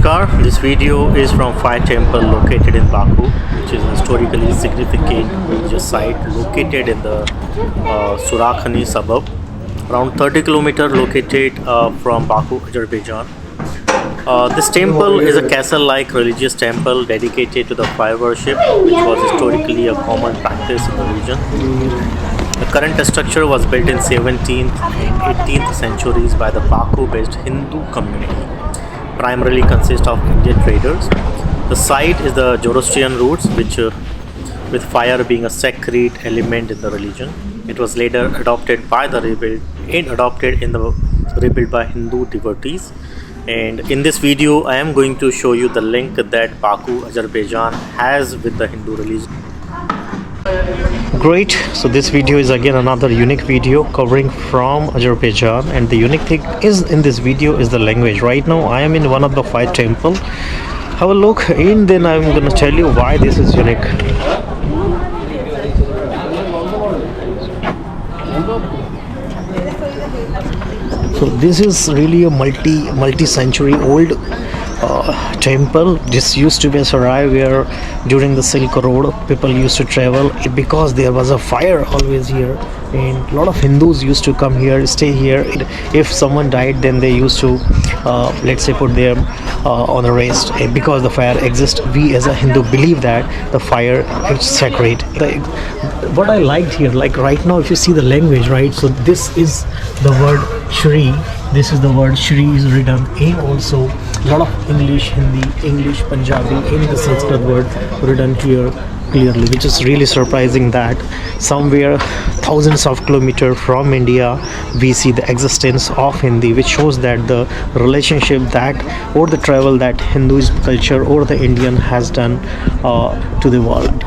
Namaskar. This video is from Fire Temple located in Baku, which is a historically significant religious site located in the Surakhani suburb, around 30 kilometers located from Baku, Azerbaijan. This temple is a castle-like religious temple dedicated to the fire worship, which was historically a common practice in the region. The current structure was built in 17th and 18th centuries by the Baku-based Hindu community, primarily consists of Indian traders. The site is the Zoroastrian roots, with fire being a sacred element in the religion. It was later adopted by rebuilt by Hindu devotees. And in this video, I am going to show you the link that Baku, Azerbaijan has with the Hindu religion. Great, so this video is again another unique video covering from Azerbaijan, and the unique thing is in this video is the language. Right now I am in one of the fire temple. Have a look in, then I'm going to tell you why this is unique. So this is really a multi-century old temple. This used to be a sarai where during the Silk Road people used to travel, because there was a fire always here, and a lot of Hindus used to come here, stay here. If someone died, then they used to let's say put them on a rest, because the fire exists. We as a Hindu believe that the fire is sacred. What I liked here, like right now if you see the language, right, so this is the word Shri. This is the word Shri is written in, also a lot of English, Hindi, English, Punjabi, in the Sanskrit word written here clearly, which is really surprising that somewhere thousands of kilometers from India we see the existence of Hindi, which shows that the relationship that or the travel that Hinduism culture or the Indian has done to the world.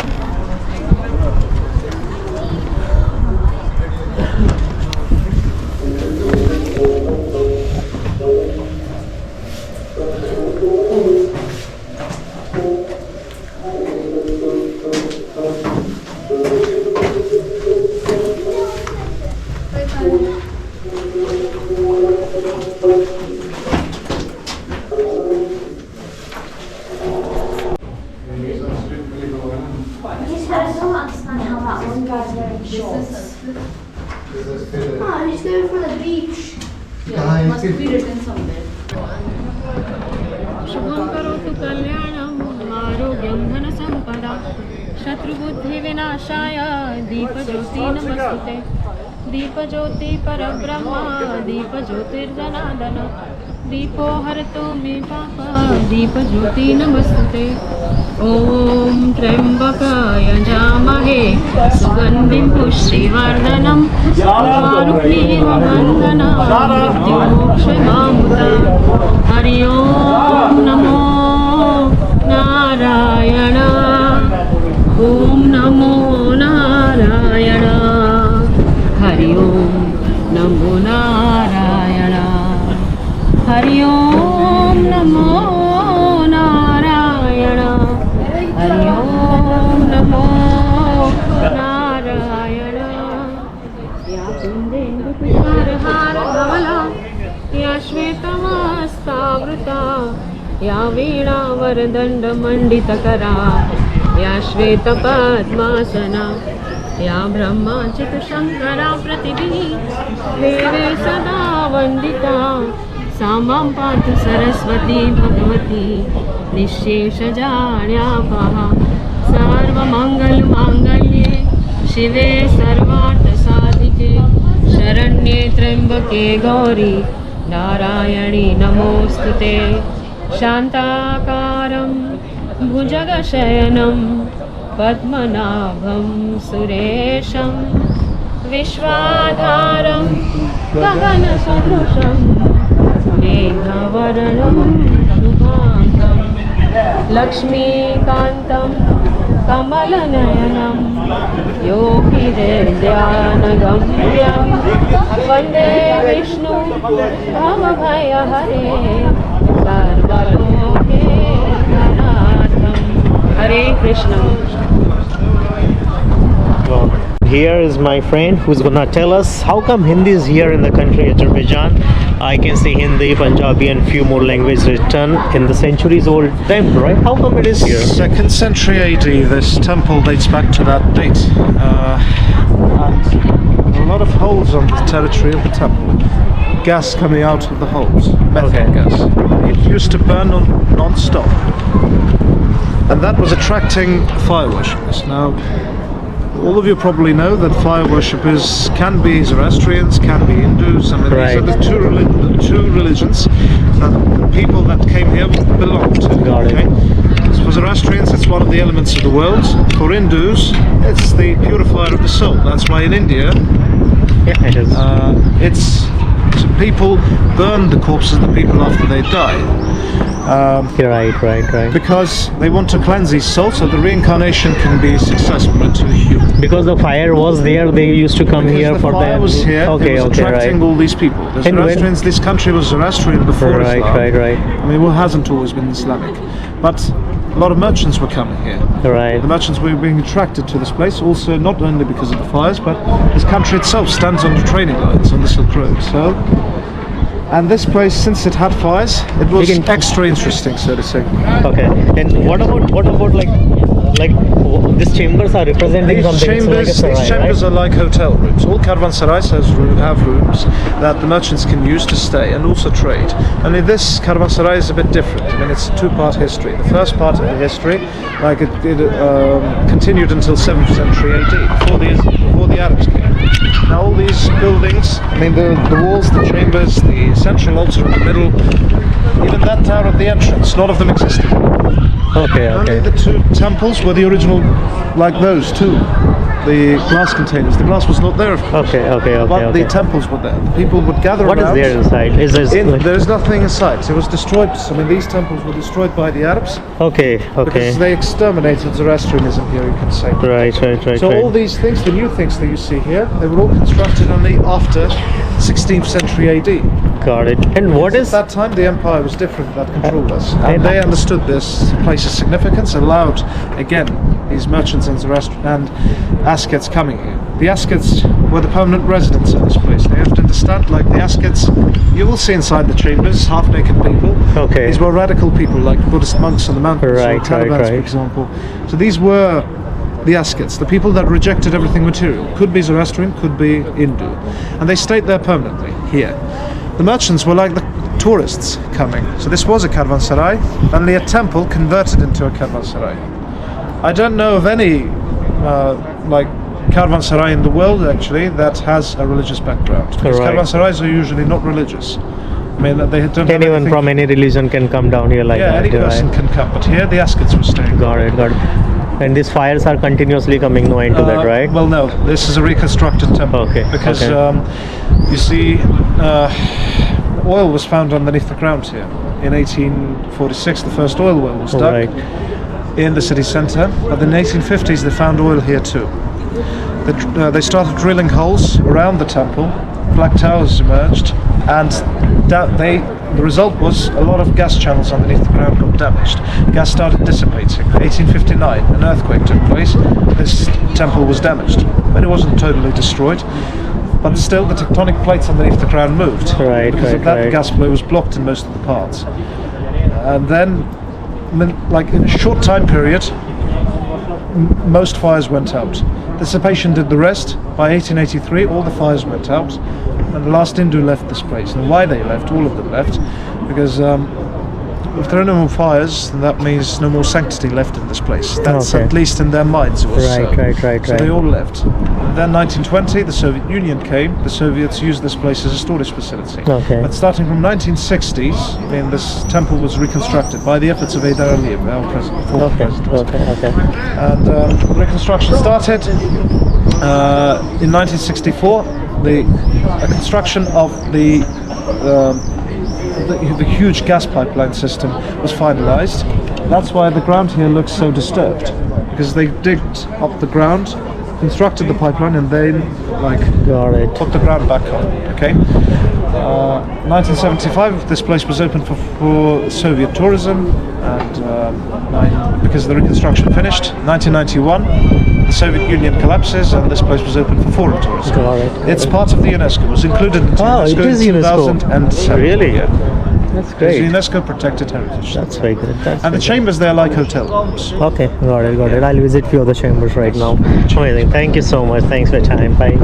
He's going for the beach. Yeah, it must be written somewhere. शुभं करोतु कल्याणं आरोग्यं धनसम्पदा शत्रुबुद्धिविनाशाय दीपज्योति नमस्तुते दीपज्योति परब्रह्म दीपज्योतिर्जनार्दन दीपो हरतु मे पाप दीपज्योति नमस्तुते ॐ त्र्यम्बकाय जामहे सुगन्धिं पुष्टिवर्धनं उर्वारुक्मिव बन्धना मृत्युमोक्षमामृता हरि ओं नमो नारायण ॐ नमो नारायण हरि ओं नमो नारायण हरि ओं नमो नारायण हरि ओं नमो नारायण या कुन्देन्दुतुषारहार धवला या श्वेतवस्त्रावृता या वीणावरदण्डमण्डितकरा या श्वेतपद्मासना या ब्रह्माच्युतशङ्करा प्रतिभिः देवे सदा वन्दिता सा मां पातु सरस्वती भगवती निःशेषजाड्यापहा सर्वमङ्गलमाङ्गल्ये शिवे सर्वार्थसाधिके शरण्ये त्र्यम्बके गौरी नारायणी नमोऽस्तुते शान्ताकारं भुजगशयनं पद्मनाभं सुरेशं विश्वाधारं गगनसदृशं मेघवर्णं शुभाङ्गं लक्ष्मीकान्तं कमलनयनं योगिर्ध्यानगम्यं वन्दे विष्णु भवभयहरे सर्वलोकैकनाथं हरे Krishna. Here is my friend who's gonna tell us how come Hindi is here in the country Azerbaijan. I can see Hindi, Punjabi and few more languages written in the centuries old temple, right? How come it is here? 2nd century AD, this temple dates back to that date. And there are a lot of holes on the territory of the temple. Gas coming out of the holes, methane gas. It used to burn non-stop. And that was attracting fire worshippers. Now, all of you probably know that fire worshippers can be Zoroastrians, can be Hindus. I mean, these are the two religions that the people that came here belong to. Got it. Okay? So for Zoroastrians, it's one of the elements of the world. For Hindus, it's the purifier of the soul. That's why in India, Yeah, it is. so people burn the corpses of the people after they die. Right. Because they want to cleanse his soul so the reincarnation can be successful into a human. Because the fire was there, they used to come here the for fire them. was here, it was attracting all these people. The And when- Zoroastrians, this country was Zoroastrian before Islam. Right. I mean, well, hasn't always been Islamic. But a lot of merchants were coming here. Right. The merchants were being attracted to this place, also not only because of the fires, but this country itself stands on the trading lines on the Silk Road. So, and this place, since it had fires, it was extra interesting, so to say. Okay. And what about like these chambers are representing something? It's like a sarai, These chambers right? are like hotel rooms. All caravanserais have rooms that the merchants can use to stay and also trade. Only this caravanserai is a bit different. I mean, it's a two-part history. The first part of the history, like it continued until 7th century AD, before the Arabs came. Now all these buildings, I mean the walls, the chambers, the central altar in the middle, even that tower at the entrance, none of them existed. Okay. Only the two temples were the original, like those two, the glass containers. The glass was not there, of course. Okay. But the temples were there. The people would gather What is around. there inside? There is nothing inside. It was destroyed. I mean, these temples were destroyed by the Arabs Okay. because they exterminated Zoroastrianism here, you can say. Right. So all these things, the new things that you see here, they were all constructed only after 16th century AD. Got it. And what At is that time, the empire was different that controlled us, and they understood this place's significance, allowed again these merchants and Zoroastrian and Askets coming here. The Askets were the permanent residents of this place. They have to understand, like the Askets, you will see inside the chambers half-naked people. Okay. These were radical people, like Buddhist monks on the mountains, Right, or Taliban, right. for example. So these were the Askets, the people that rejected everything material. Could be Zoroastrian, could be Hindu, and they stayed there permanently here. The merchants were like the tourists coming. So this was a caravanserai, only a temple converted into a caravanserai. I don't know of any like caravanserai in the world actually that has a religious background. Because Right. caravanserais are usually not religious. I mean, they don't have anyone anything- from any religion can come down here like yeah, that? any person can come, but here the Askets were staying. Got it. And these fires are continuously coming, no end to that, right? Well, no, this is a reconstructed temple. Okay, Because okay. you see, oil was found underneath the ground here. In 1846, the first oil well was dug Right. in the city centre. But in the 1850s, they found oil here too. They started drilling holes around the temple. Black towers emerged, and the result was a lot of gas channels underneath the ground got damaged. Gas started dissipating. 1859, an earthquake took place. This temple was damaged, but it wasn't totally destroyed. But still, the tectonic plates underneath the ground moved. Right, because of right, that, right. the gas flow was blocked in most of the parts. And then, like in a short time period, most fires went out. Dissipation did the rest. By 1883, all the fires went out, and the last Hindu left this place. And why they left, all of them left, because if there are no more fires, then that means no more sanctity left in this place. That's Okay. at least in their minds it was so. Right. So they all left. And then 1920, the Soviet Union came. The Soviets used this place as a storage facility. Okay. But starting from 1960s, this temple was reconstructed by the efforts of Heydar Aliyev, our president, former president. Okay. And reconstruction started in 1964. The construction of the huge gas pipeline system was finalized. That's why the ground here looks so disturbed, because they digged up the ground constructed the pipeline and then Got it. put the ground back on. Okay. 1975, this place was open for Soviet tourism, and because the reconstruction finished. 1991, the Soviet Union collapses, and this place was open for foreign tourism. Got it. It's part of the UNESCO. It was included into it UNESCO is in UNESCO. 2007. Really? Yeah. That's It's great. UNESCO protected heritage. That's very good. That's And the very chambers, they're like hotel rooms. good. Okay, got it. I'll visit few of the chambers right now. Amazing. Thank you so much. Thanks for your time. Bye.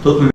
Tut mir